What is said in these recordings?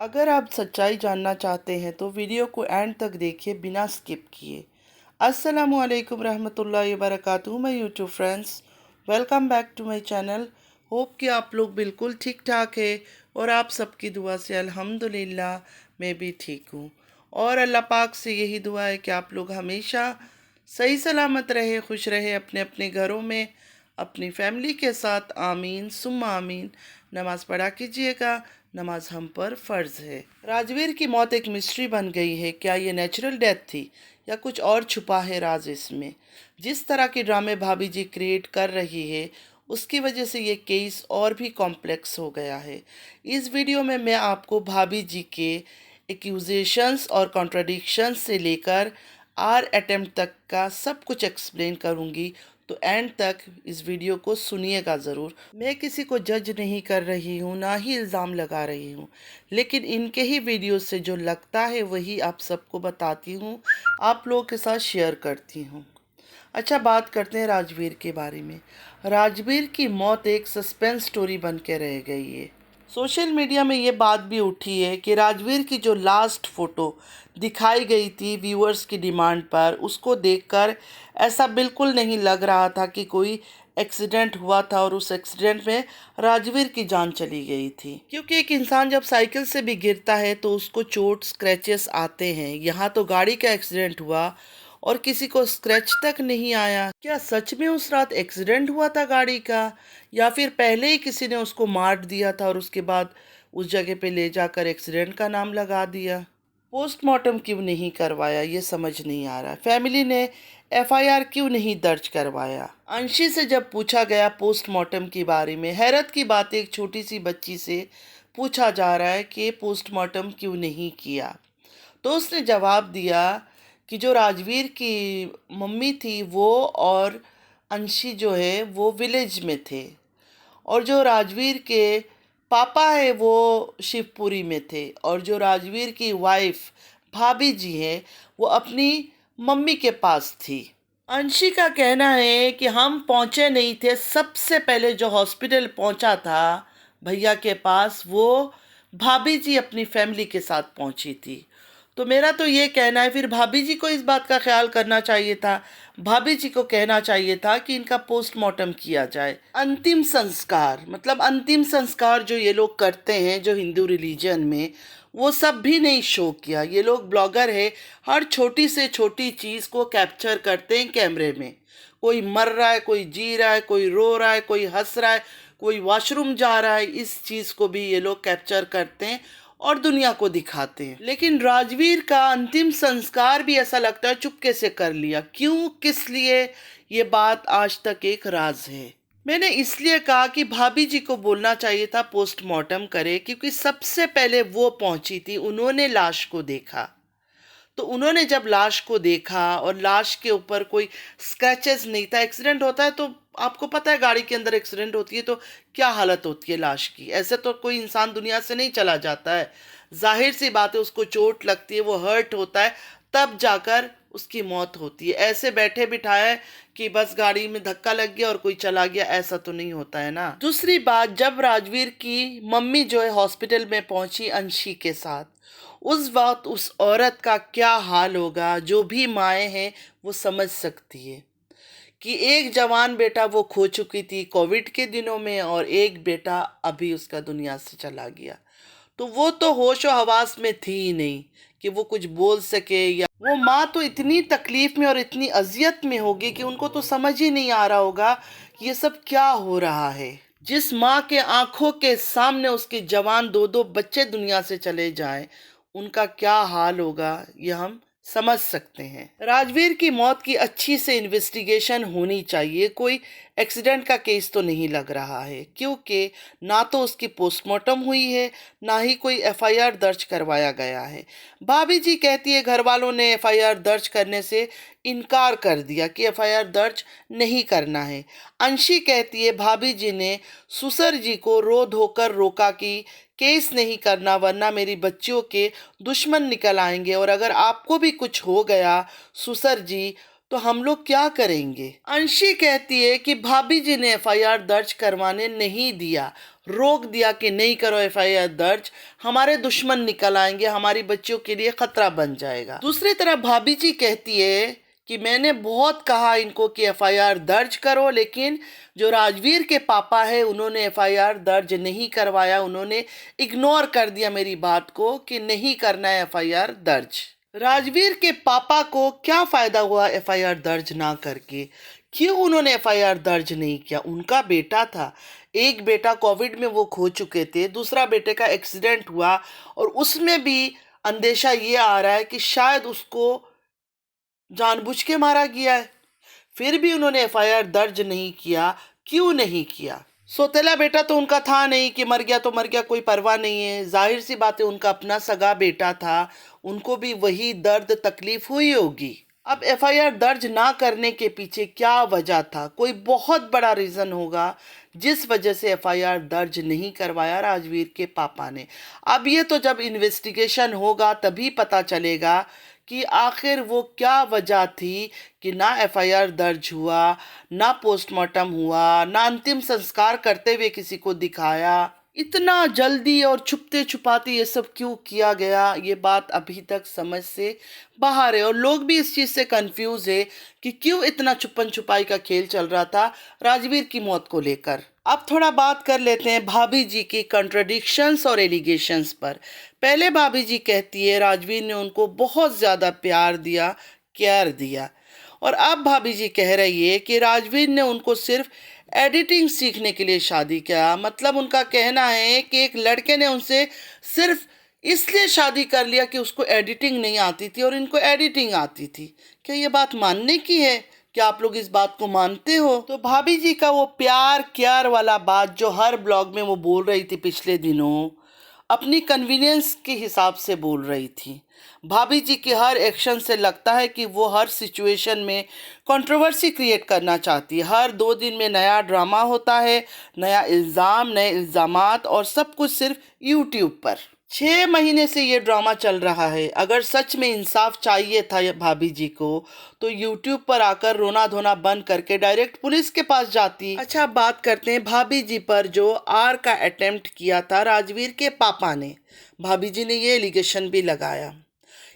अगर आप सच्चाई जानना चाहते हैं तो वीडियो को एंड तक देखिए बिना स्किप किए। अस्सलामुअलैकुम रहमतुल्लाहि वबरकातुहू my YouTube friends, welcome back to my channel. Hope कि आप लोग बिल्कुल ठीक ठाक है और आप सबकी दुआ से अल्हम्दुलिल्लाह मैं भी ठीक हूँ। और अल्लाह पाक से यही दुआ है कि आप लोग हमेशा सही सलामत रहे, खुश रहे अपने अपने घरों में अपनी फैमिली के साथ। आमीन सुम्मा आमीन। नमाज़ पढ़ा कीजिएगा, नमाज हम पर फ़र्ज़ है। राजवीर की मौत एक मिस्ट्री बन गई है। क्या ये नेचुरल डेथ थी या कुछ और छुपा है राज इसमें? जिस तरह के ड्रामे भाभी जी क्रिएट कर रही है उसकी वजह से ये केस और भी कॉम्प्लेक्स हो गया है। इस वीडियो में मैं आपको भाभी जी के एक्यूजेशंस और कॉन्ट्रडिक्शंस से लेकर आर अटेम्प्ट तक का सब कुछ एक्सप्लेन करूंगी, तो एंड तक इस वीडियो को सुनिएगा ज़रूर। मैं किसी को जज नहीं कर रही हूँ, ना ही इल्ज़ाम लगा रही हूँ, लेकिन इनके ही वीडियो से जो लगता है वही आप सबको बताती हूँ, आप लोगों के साथ शेयर करती हूँ। अच्छा, बात करते हैं राजवीर के बारे में। राजवीर की मौत एक सस्पेंस स्टोरी बन के रह गई है। सोशल मीडिया में ये बात भी उठी है कि राजवीर की जो लास्ट फ़ोटो दिखाई गई थी व्यूअर्स की डिमांड पर, उसको देखकर ऐसा बिल्कुल नहीं लग रहा था कि कोई एक्सीडेंट हुआ था और उस एक्सीडेंट में राजवीर की जान चली गई थी। क्योंकि एक इंसान जब साइकिल से भी गिरता है तो उसको चोट स्क्रैचेस आते हैं। यहाँ तो गाड़ी का एक्सीडेंट हुआ और किसी को स्क्रैच तक नहीं आया। क्या सच में उस रात एक्सीडेंट हुआ था गाड़ी का, या फिर पहले ही किसी ने उसको मार दिया था और उसके बाद उस जगह पे ले जाकर एक्सीडेंट का नाम लगा दिया? पोस्टमार्टम क्यों नहीं करवाया ये समझ नहीं आ रहा। फैमिली ने एफआईआर क्यों नहीं दर्ज करवाया? अंशी से जब पूछा गया पोस्टमार्टम के बारे में, हैरत की बात एक छोटी सी बच्ची से पूछा जा रहा है कि पोस्टमार्टम क्यों नहीं किया, तो उसने जवाब दिया कि जो राजवीर की मम्मी थी वो और अंशी जो है वो विलेज में थे, और जो राजवीर के पापा है वो शिवपुरी में थे, और जो राजवीर की वाइफ भाभी जी है वो अपनी मम्मी के पास थी। अंशी का कहना है कि हम पहुंचे नहीं थे, सबसे पहले जो हॉस्पिटल पहुंचा था भैया के पास वो भाभी जी अपनी फैमिली के साथ पहुंची थी। तो मेरा तो ये कहना है फिर भाभी जी को इस बात का ख्याल करना चाहिए था। भाभी जी को कहना चाहिए था कि इनका पोस्टमार्टम किया जाए। अंतिम संस्कार, मतलब अंतिम संस्कार जो ये लोग करते हैं जो हिंदू रिलीजन में, वो सब भी नहीं शो किया। ये लोग ब्लॉगर है, हर छोटी से छोटी चीज़ को कैप्चर करते हैं कैमरे में। कोई मर रहा है, कोई जी रहा है, कोई रो रहा है, कोई हंस रहा है, कोई वॉशरूम जा रहा है, इस चीज़ को भी ये लोग कैप्चर करते हैं और दुनिया को दिखाते हैं। लेकिन राजवीर का अंतिम संस्कार भी ऐसा लगता है चुपके से कर लिया। क्यों, किस लिए, ये बात आज तक एक राज है। मैंने इसलिए कहा कि भाभी जी को बोलना चाहिए था पोस्टमार्टम करे, क्योंकि सबसे पहले वो पहुंची थी, उन्होंने लाश को देखा। तो उन्होंने जब लाश को देखा और लाश के ऊपर कोई स्क्रैचेस नहीं था, एक्सीडेंट होता है तो आपको पता है गाड़ी के अंदर एक्सीडेंट होती है तो क्या हालत होती है लाश की। ऐसे तो कोई इंसान दुनिया से नहीं चला जाता है, जाहिर सी बात है उसको चोट लगती है, वो हर्ट होता है, तब जाकर उसकी मौत होती है। ऐसे बैठे बिठाए कि बस गाड़ी में धक्का लग गया और कोई चला गया, ऐसा तो नहीं होता है ना। दूसरी बात, जब राजवीर की मम्मी जो है हॉस्पिटल में पहुंची अंशी के साथ, उस वक्त उस औरत का क्या हाल होगा, जो भी माएँ हैं वो समझ सकती है कि एक जवान बेटा वो खो चुकी थी कोविड के दिनों में, और एक बेटा अभी उसका दुनिया से चला गया। तो वो तो होशो हवास में थी ही नहीं कि वो कुछ बोल सके, या वो माँ तो इतनी तकलीफ में और इतनी अजियत में होगी कि उनको तो समझ ही नहीं आ रहा होगा कि ये सब क्या हो रहा है। जिस माँ के आंखों के सामने उसके जवान दो दो बच्चे दुनिया से चले जाएं, उनका क्या हाल होगा ये हम समझ सकते हैं। राजवीर की मौत की अच्छी से इन्वेस्टिगेशन होनी चाहिए। कोई एक्सीडेंट का केस तो नहीं लग रहा है, क्योंकि ना तो उसकी पोस्टमार्टम हुई है, ना ही कोई एफआईआर दर्ज करवाया गया है। भाभी जी कहती है घर वालों ने एफआईआर दर्ज करने से इनकार कर दिया कि एफआईआर दर्ज नहीं करना है। अंशी कहती है भाभी जी ने सुसर जी को रो धोकर रोका कि केस नहीं करना वरना मेरी बच्चियों के दुश्मन निकल आएंगे, और अगर आपको भी कुछ हो गया सुसर जी तो हम लोग क्या करेंगे। अंशी कहती है कि भाभी जी ने एफआईआर दर्ज करवाने नहीं दिया, रोक दिया कि नहीं करो एफआईआर दर्ज, हमारे दुश्मन निकल आएंगे, हमारी बच्चियों के लिए खतरा बन जाएगा। दूसरी तरफ भाभी जी कहती है कि मैंने बहुत कहा इनको कि एफआईआर दर्ज करो, लेकिन जो राजवीर के पापा है उन्होंने एफआईआर दर्ज नहीं करवाया, उन्होंने इग्नोर कर दिया मेरी बात को कि नहीं करना है एफआईआर दर्ज। राजवीर के पापा को क्या फायदा हुआ एफआईआर दर्ज ना करके? क्यों उन्होंने एफआईआर दर्ज नहीं किया? उनका बेटा था, एक बेटा कोविड में वो खो चुके थे, दूसरा बेटे का एक्सीडेंट हुआ और उसमें भी अंदेशा ये आ रहा है कि शायद उसको जानबूझ के मारा गया है। फिर भी उन्होंने एफआईआर दर्ज नहीं किया। क्यों नहीं किया? सौतेला बेटा तो उनका था नहीं कि मर गया तो मर गया, कोई परवाह नहीं है। जाहिर सी बात है, उनका अपना सगा बेटा था, उनको भी वही दर्द तकलीफ हुई होगी। अब एफआईआर दर्ज ना करने के पीछे क्या वजह था? कोई बहुत बड़ा रीज़न होगा जिस वजह से एफआईआर दर्ज नहीं करवाया राजवीर के पापा ने। अब ये तो जब इन्वेस्टिगेशन होगा तभी पता चलेगा कि आखिर वो क्या वजह थी कि ना एफआईआर दर्ज हुआ, ना पोस्टमार्टम हुआ, ना अंतिम संस्कार करते हुए किसी को दिखाया। इतना जल्दी और छुपते छुपाते ये सब क्यों किया गया, ये बात अभी तक समझ से बाहर है और लोग भी इस चीज़ से कंफ्यूज है कि क्यों इतना छुपन छुपाई का खेल चल रहा था राजवीर की मौत को लेकर। अब थोड़ा बात कर लेते हैं भाभी जी की कंट्रडिक्शंस और एलिगेशंस पर। पहले भाभी जी कहती है राजवीर ने उनको बहुत ज़्यादा प्यार दिया, केयर दिया, और अब भाभी जी कह रही है कि राजवीर ने उनको सिर्फ एडिटिंग सीखने के लिए शादी किया। मतलब उनका कहना है कि एक लड़के ने उनसे सिर्फ इसलिए शादी कर लिया कि उसको एडिटिंग नहीं आती थी और इनको एडिटिंग आती थी। क्या ये बात मानने की है? क्या आप लोग इस बात को मानते हो? तो भाभी जी का वो प्यार क्यार वाला बात जो हर ब्लॉग में वो बोल रही थी पिछले दिनों, अपनी कन्वीनियंस के हिसाब से बोल रही थी। भाभी जी के हर एक्शन से लगता है कि वो हर सिचुएशन में कंट्रोवर्सी क्रिएट करना चाहती है। हर 2 दिन में नया ड्रामा होता है, नया इल्ज़ाम, नए इल्ज़ामात, और सब कुछ सिर्फ यूट्यूब पर। 6 महीने से ये ड्रामा चल रहा है। अगर सच में इंसाफ चाहिए था भाभी जी को तो यूट्यूब पर आकर रोना धोना बंद करके डायरेक्ट पुलिस के पास जाती। अच्छा, अब बात करते हैं भाभी जी पर जो आर का अटेम्प्ट किया था राजवीर के पापा ने। भाभी जी ने ये एलिगेशन भी लगाया।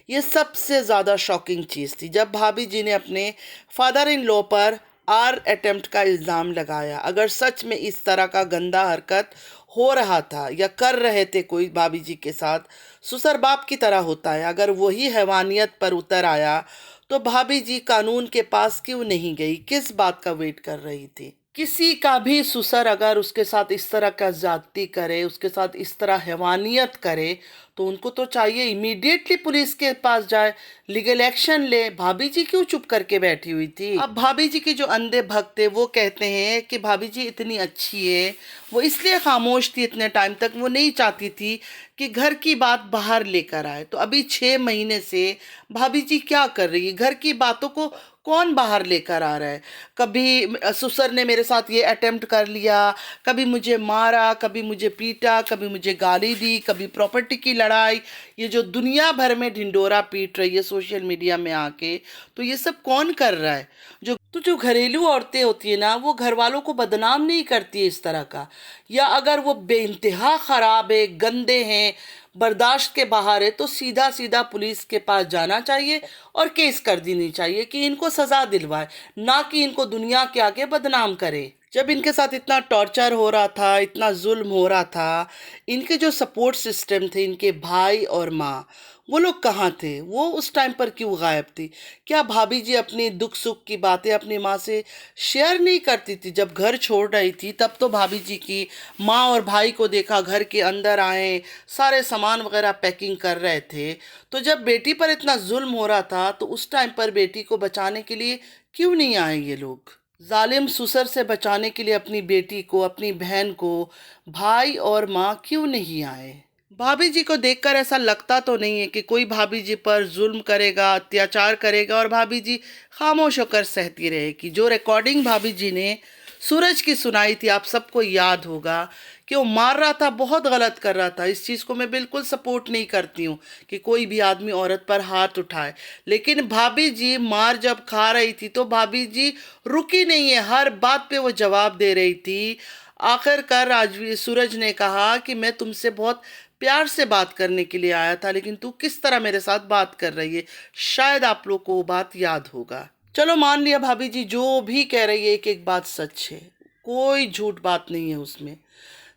ये सबसे ज़्यादा शॉकिंग चीज़ थी जब भाभी जी ने अपने फादर इन लॉ पर आर अटेम्प्ट का इल्ज़ाम लगाया। अगर सच में इस तरह का गंदा हरकत हो रहा था या कर रहे थे कोई भाभी जी के साथ, ससुर बाप की तरह होता है, अगर वही हैवानियत पर उतर आया तो भाभी जी कानून के पास क्यों नहीं गई? किस बात का वेट कर रही थी? किसी का भी ससुर अगर उसके साथ इस तरह का ज्यादती करे, उसके साथ इस तरह हैवानियत करे, तो उनको तो चाहिए इमीडिएटली पुलिस के पास जाए, लीगल एक्शन ले। भाभी जी क्यों चुप करके बैठी हुई थी? अब भाभी जी के जो अंधे भक्त है वो कहते हैं कि भाभी जी इतनी अच्छी है, वो इसलिए खामोश थी इतने टाइम तक, वो नहीं चाहती थी कि घर की बात बाहर लेकर आए। तो अभी 6 महीने से भाभी जी क्या कर रही है? घर की बातों को कौन बाहर लेकर आ रहा है? कभी ससुर ने मेरे साथ ये अटेम्प्ट कर लिया, कभी मुझे मारा, कभी मुझे पीटा, कभी मुझे गाली दी, कभी प्रॉपर्टी की लड़ाई। ये जो दुनिया भर में ढिंडोरा पीट रही है सोशल मीडिया में आके, तो ये सब कौन कर रहा है? जो घरेलू औरतें होती है ना, वो घर वालों को बदनाम नहीं करती है इस तरह का। या अगर वो बेइंतहा ख़राब है, गंदे हैं, बर्दाश्त के बाहर है, तो सीधा सीधा पुलिस के पास जाना चाहिए और केस कर देनी चाहिए कि इनको सज़ा दिलवाए, ना कि इनको दुनिया के आगे बदनाम करे। जब इनके साथ इतना टॉर्चर हो रहा था, इतना जुल्म हो रहा था, इनके जो सपोर्ट सिस्टम थे, इनके भाई और माँ, वो लोग कहाँ थे? वो उस टाइम पर क्यों गायब थी? क्या भाभी जी अपनी दुख सुख की बातें अपनी माँ से शेयर नहीं करती थी? जब घर छोड़ रही थी तब तो भाभी जी की माँ और भाई को देखा घर के अंदर आए, सारे सामान वगैरह पैकिंग कर रहे थे। तो जब बेटी पर इतना जुल्म हो रहा था तो उस टाइम पर बेटी को बचाने के लिए क्यों नहीं आए ये लोग? जालिम ससुर से बचाने के लिए अपनी बेटी को, अपनी बहन को, भाई और माँ क्यों नहीं आए? भाभी जी को देखकर ऐसा लगता तो नहीं है कि कोई भाभी जी पर जुल्म करेगा, अत्याचार करेगा और भाभी जी खामोश होकर सहती रहेगी। जो रिकॉर्डिंग भाभी जी ने सूरज की सुनाई थी, आप सबको याद होगा कि वो मार रहा था, बहुत गलत कर रहा था। इस चीज़ को मैं बिल्कुल सपोर्ट नहीं करती हूँ कि कोई भी आदमी औरत पर हाथ उठाए, लेकिन भाभी जी मार जब खा रही थी तो भाभी जी रुकी नहीं है, हर बात पे वो जवाब दे रही थी। आखिरकार राजवीर सूरज ने कहा कि मैं तुमसे बहुत प्यार से बात करने के लिए आया था, लेकिन तू किस तरह मेरे साथ बात कर रही है। शायद आप लोग को वो बात याद होगा। चलो मान लिया भाभी जी जो भी कह रही है एक एक बात सच है, कोई झूठ बात नहीं है उसमें।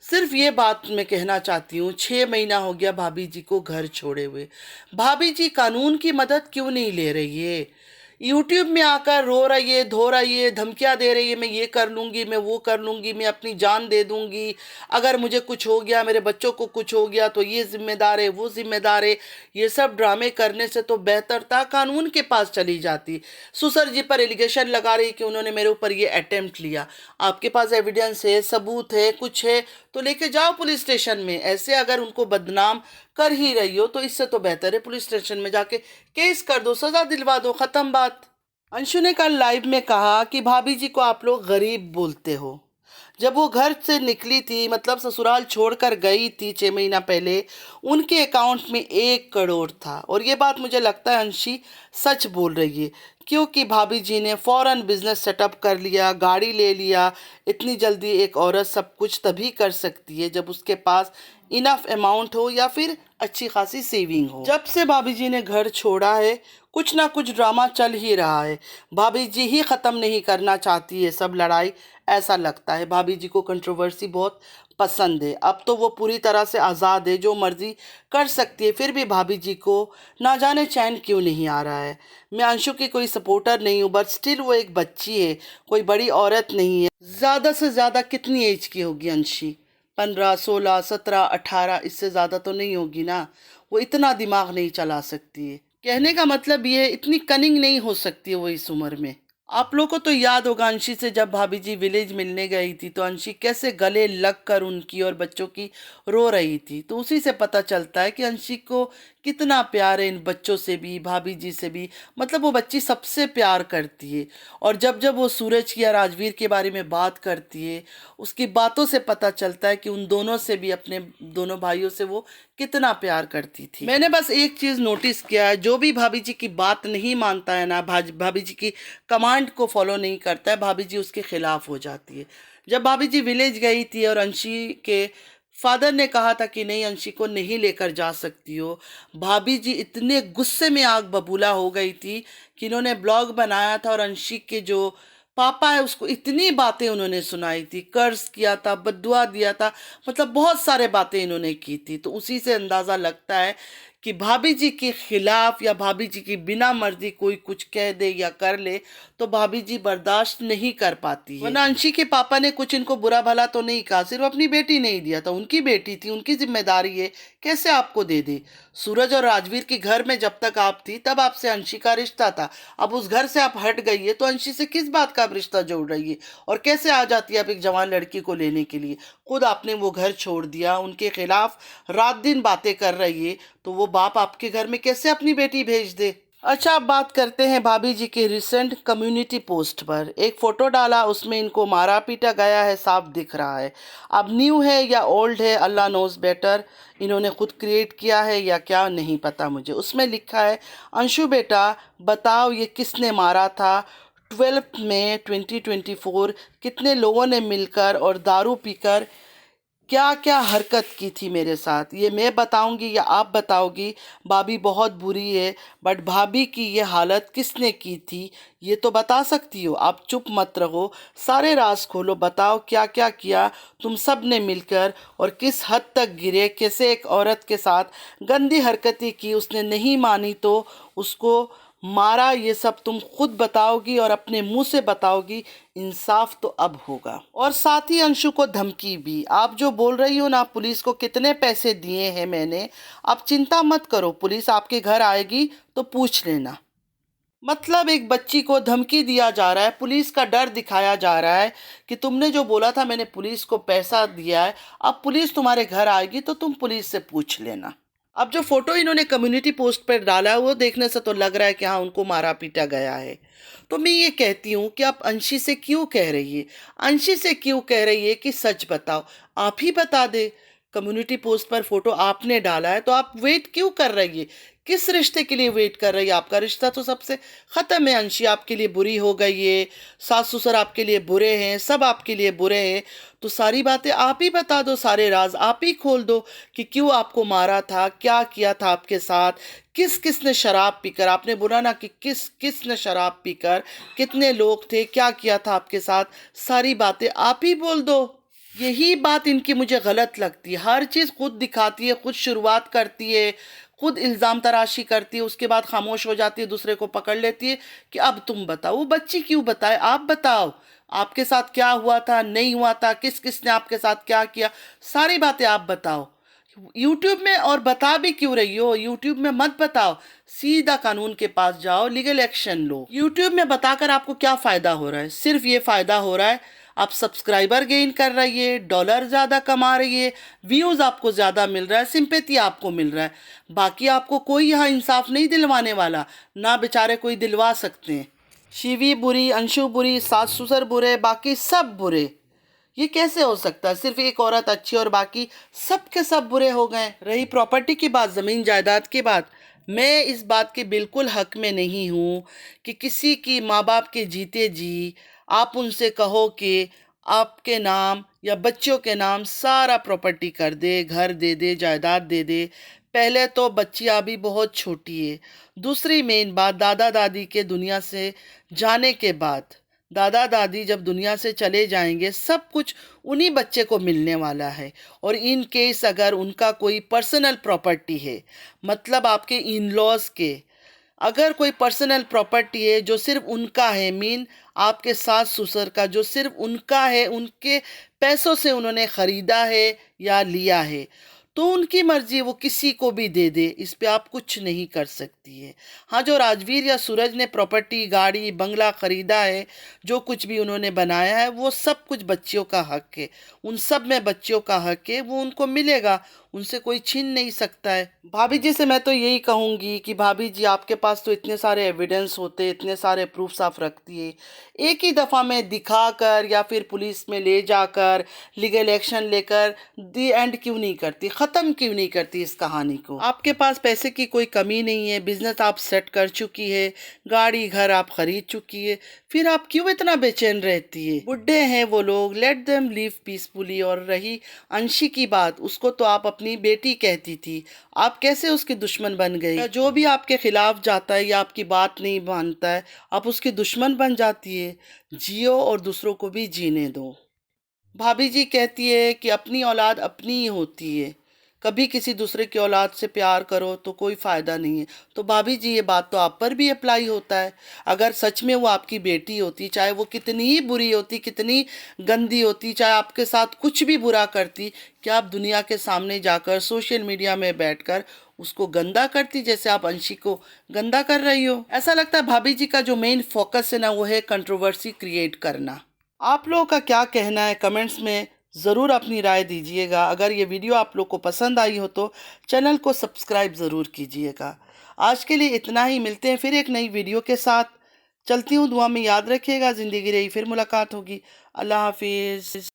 सिर्फ ये बात मैं कहना चाहती हूँ, 6 महीना हो गया भाभी जी को घर छोड़े हुए। भाभी जी कानून की मदद क्यों नहीं ले रही है? यूट्यूब में आकर रो रही है, धो रही है, धमकियाँ दे रही है, मैं ये कर लूँगी, मैं वो कर लूँगी, मैं अपनी जान दे दूँगी, अगर मुझे कुछ हो गया, मेरे बच्चों को कुछ हो गया तो ये जिम्मेदार है, वो जिम्मेदार है। ये सब ड्रामे करने से तो बेहतर था कानून के पास चली जाती। सुसर जी पर एलिगेशन लगा रही कि उन्होंने मेरे ऊपर ये अटेम्प्ट लिया। आपके पास एविडेंस है, सबूत है, कुछ है तो लेके जाओ पुलिस स्टेशन में। ऐसे अगर उनको बदनाम कर ही रही हो तो इससे तो बेहतर है पुलिस स्टेशन में जाके केस कर दो, सजा दिलवा दो, खत्म बात। अंशु ने कल लाइव में कहा कि भाभी जी को आप लोग गरीब बोलते हो। जब वो घर से निकली थी, मतलब ससुराल छोड़कर गई थी 6 महीना पहले, उनके अकाउंट में 1 करोड़ था। और ये बात मुझे लगता है अंशी सच बोल रही है, क्योंकि भाभी जी ने फ़ौरन बिजनेस सेटअप कर लिया, गाड़ी ले लिया। इतनी जल्दी एक औरत सब कुछ तभी कर सकती है जब उसके पास इनफ अमाउंट हो या फिर अच्छी खासी सेविंग हो। जब से भाभी जी ने घर छोड़ा है कुछ ना कुछ ड्रामा चल ही रहा है। भाभी जी ही ख़त्म नहीं करना चाहती है सब लड़ाई, ऐसा लगता है। भाभी जी को कंट्रोवर्सी बहुत पसंद है। अब तो वो पूरी तरह से आज़ाद है, जो मर्जी कर सकती है। फिर भी भाभी जी को ना जाने चैन क्यों नहीं आ रहा है। मैं अंशु की कोई सपोर्टर नहीं हूँ, बट स्टिल वो एक बच्ची है, कोई बड़ी औरत नहीं है। ज़्यादा से ज़्यादा कितनी एज की होगी अंशी? 15, 16, 17, 18, इससे ज़्यादा तो नहीं होगी ना। वो इतना दिमाग नहीं चला सकती है। कहने का मतलब ये है, इतनी कनिंग नहीं हो सकती है वो इस उम्र में। आप लोगों को तो याद होगा अंशी से जब भाभी जी विलेज मिलने गई थी तो अंशी कैसे गले लग कर उनकी और बच्चों की रो रही थी। तो उसी से पता चलता है कि अंशी को कितना प्यार है इन बच्चों से भी, भाभी जी से भी। मतलब वो बच्ची सबसे प्यार करती है। और जब जब वो सूरज की या राजवीर के बारे में बात करती है, उसकी बातों से पता चलता है कि उन दोनों से भी, अपने दोनों भाइयों से वो कितना प्यार करती थी। मैंने बस एक चीज़ नोटिस किया है, जो भी भाभी जी की बात नहीं मानता है ना, भाभी जी की कमांड को फॉलो नहीं करता है, भाभी जी उसके खिलाफ हो जाती है। जब भाभी जी विलेज गई थी और अंशी के फादर ने कहा था कि नहीं अंशी को नहीं लेकर जा सकती हो, भाभी जी इतने गुस्से में आग बबूला हो गई थी कि इन्होंने ब्लॉग बनाया था और अंशी के जो पापा है उसको इतनी बातें उन्होंने सुनाई थी, कर्ज किया था, बद्दुआ दिया था, मतलब बहुत सारे बातें इन्होंने की थी। तो उसी से अंदाज़ा लगता है कि भाभी जी के खिलाफ या भाभी जी की बिना मर्जी कोई कुछ कह दे या कर ले तो भाभी जी बर्दाश्त नहीं कर पाती है। वरना अंशी के पापा ने कुछ इनको बुरा भला तो नहीं कहा, सिर्फ अपनी बेटी नहीं दिया था, उनकी बेटी थी, उनकी जिम्मेदारी है, कैसे आपको दे दे। सूरज और राजवीर के घर में जब तक आप थी तब आपसे अंशी का रिश्ता था। अब उस घर से आप हट गई है तो अंशी से किस बात का आप रिश्ता जोड़ रही है? और कैसे आ जाती है आप एक जवान लड़की को लेने के लिए? खुद आपने वो घर छोड़ दिया, उनके खिलाफ रात दिन बातें कर रही है, तो वो बाप आपके घर में कैसे अपनी बेटी भेज दे? अच्छा, अब बात करते हैं भाभी जी के रिसेंट कम्युनिटी पोस्ट पर। एक फ़ोटो डाला, उसमें इनको मारा पीटा गया है, साफ दिख रहा है। अब न्यू है या ओल्ड है, अल्लाह नोज़ बेटर। इन्होंने खुद क्रिएट किया है या क्या, नहीं पता मुझे। उसमें लिखा है, अंशु बेटा बताओ ये किसने मारा था 12 मई 2024, कितने लोगों ने मिलकर और दारू पीकर क्या क्या हरकत की थी मेरे साथ, ये मैं बताऊंगी या आप बताओगी? भाभी बहुत बुरी है, बट भाभी की ये हालत किसने की थी ये तो बता सकती हो। आप चुप मत रहो, सारे राज खोलो, बताओ क्या क्या किया तुम सब ने मिलकर और किस हद तक गिरे, कैसे एक औरत के साथ गंदी हरकतें की, उसने नहीं मानी तो उसको मारा। ये सब तुम खुद बताओगी और अपने मुंह से बताओगी, इंसाफ तो अब होगा। और साथ ही अंशु को धमकी भी, आप जो बोल रही हो ना पुलिस को कितने पैसे दिए हैं मैंने, आप चिंता मत करो, पुलिस आपके घर आएगी तो पूछ लेना। मतलब एक बच्ची को धमकी दिया जा रहा है, पुलिस का डर दिखाया जा रहा है कि तुमने जो बोला था मैंने पुलिस को पैसा दिया है, अब पुलिस तुम्हारे घर आएगी तो तुम पुलिस से पूछ लेना। अब जो फोटो इन्होंने कम्युनिटी पोस्ट पर डाला है वो देखने से तो लग रहा है कि हाँ उनको मारा पीटा गया है। तो मैं ये कहती हूँ कि आप अंशी से क्यों कह रही है, अंशी से क्यों कह रही है कि सच बताओ? आप ही बता दे, कम्युनिटी पोस्ट पर फोटो आपने डाला है, तो आप वेट क्यों कर रही है? किस रिश्ते के लिए वेट कर रही है? आपका रिश्ता तो सबसे ख़त्म है। अंशी आपके लिए बुरी हो गई है, सास ससुर आपके लिए बुरे हैं, सब आपके लिए बुरे हैं। तो सारी बातें आप ही बता दो, सारे राज आप ही खोल दो कि क्यों आपको मारा था, क्या किया था आपके साथ, किस किसने शराब पीकर, आपने बोला ना कि किस किसने शराब पीकर, कितने लोग थे, क्या किया था आपके साथ, सारी बातें आप ही बोल दो। यही बात इनकी मुझे गलत लगती है। हर चीज़ खुद दिखाती है, खुद शुरुआत करती है, खुद इल्ज़ाम तराशी करती है, उसके बाद खामोश हो जाती है, दूसरे को पकड़ लेती है कि अब तुम बताओ। वो बच्ची क्यों बताए? आप बताओ आपके साथ क्या हुआ था, नहीं हुआ था, किस किसने आपके साथ क्या किया, सारी बातें आप बताओ यूट्यूब में। और बता भी क्यों रही हो? यूट्यूब में मत बताओ, सीधा कानून के पास जाओ, लीगल एक्शन लो। यूट्यूब में बताकर आपको क्या फ़ायदा हो रहा है? सिर्फ ये फ़ायदा हो रहा है आप सब्सक्राइबर गेन कर रही है, डॉलर ज़्यादा कमा रही है, व्यूज़ आपको ज़्यादा मिल रहा है, सिंपैथी आपको मिल रहा है। बाकी आपको कोई यहाँ इंसाफ नहीं दिलवाने वाला, ना बेचारे कोई दिलवा सकते हैं। शिवी बुरी, अंशु बुरी, सास ससुर बुरे, बाकी सब बुरे। ये कैसे हो सकता है? सिर्फ एक औरत अच्छी और बाकी सब के सब बुरे हो गए। रही प्रॉपर्टी की बात, ज़मीन जायदाद की बात, मैं इस बात के बिल्कुल हक में नहीं हूँ कि किसी की माँ बाप के जीते जी आप उनसे कहो कि आपके नाम या बच्चों के नाम सारा प्रॉपर्टी कर दे, घर दे दे, जायदाद दे दे। पहले तो बच्ची अभी बहुत छोटी है। दूसरी मेन बात, दादा दादी के दुनिया से जाने के बाद, दादा दादी जब दुनिया से चले जाएंगे, सब कुछ उन्हीं बच्चे को मिलने वाला है। और इन केस अगर उनका कोई पर्सनल प्रॉपर्टी है, मतलब आपके इन लॉज के अगर कोई पर्सनल प्रॉपर्टी है जो सिर्फ उनका है, मीन आपके सास ससुर का जो सिर्फ उनका है, उनके पैसों से उन्होंने ख़रीदा है या लिया है, तो उनकी मर्जी, वो किसी को भी दे दे, इस पे आप कुछ नहीं कर सकती है। हाँ, जो राजवीर या सूरज ने प्रॉपर्टी, गाड़ी, बंगला ख़रीदा है, जो कुछ भी उन्होंने बनाया है, वो सब कुछ बच्चियों का हक है। उन सब में बच्चियों का हक है, वो उनको मिलेगा, उनसे कोई छीन नहीं सकता है। भाभी जी से मैं तो यही कहूँगी कि भाभी जी, आपके पास तो इतने सारे एविडेंस होते, इतने सारे प्रूफ्स आप रखती है, एक ही दफ़ा में दिखाकर या फिर पुलिस में ले जाकर लीगल एक्शन लेकर दी एंड क्यों नहीं करती, ख़त्म क्यों नहीं करती इस कहानी को? आपके पास पैसे की कोई कमी नहीं है, बिजनेस आप सेट कर चुकी है, गाड़ी घर आप खरीद चुकी है, फिर आप क्यों इतना बेचैन रहती है? बुढ़े हैं वो लोग, लेट देम लिव पीसफुली। और रही अंशी की बात, उसको तो आप अपनी बेटी कहती थी, आप कैसे उसकी दुश्मन बन गई? या जो भी आपके खिलाफ जाता है या आपकी बात नहीं मानता है, आप उसकी दुश्मन बन जाती है। जियो और दूसरों को भी जीने दो। भाभी जी कहती है कि अपनी औलाद अपनी ही होती है, कभी किसी दूसरे की औलाद से प्यार करो तो कोई फ़ायदा नहीं है। तो भाभी जी, ये बात तो आप पर भी अप्लाई होता है। अगर सच में वो आपकी बेटी होती, चाहे वो कितनी ही बुरी होती, कितनी गंदी होती, चाहे आपके साथ कुछ भी बुरा करती, क्या आप दुनिया के सामने जाकर सोशल मीडिया में बैठकर उसको गंदा करती जैसे आप अंशी को गंदा कर रही हो? ऐसा लगता है भाभी जी का जो मेन फोकस है ना, वो है कंट्रोवर्सी क्रिएट करना। आप लोगों का क्या कहना है? कमेंट्स में ज़रूर अपनी राय दीजिएगा। अगर ये वीडियो आप लोग को पसंद आई हो तो चैनल को सब्सक्राइब ज़रूर कीजिएगा। आज के लिए इतना ही, मिलते हैं फिर एक नई वीडियो के साथ। चलती हूँ, दुआ में याद रखिएगा। ज़िंदगी रही फिर मुलाकात होगी। अल्लाह हाफिज़।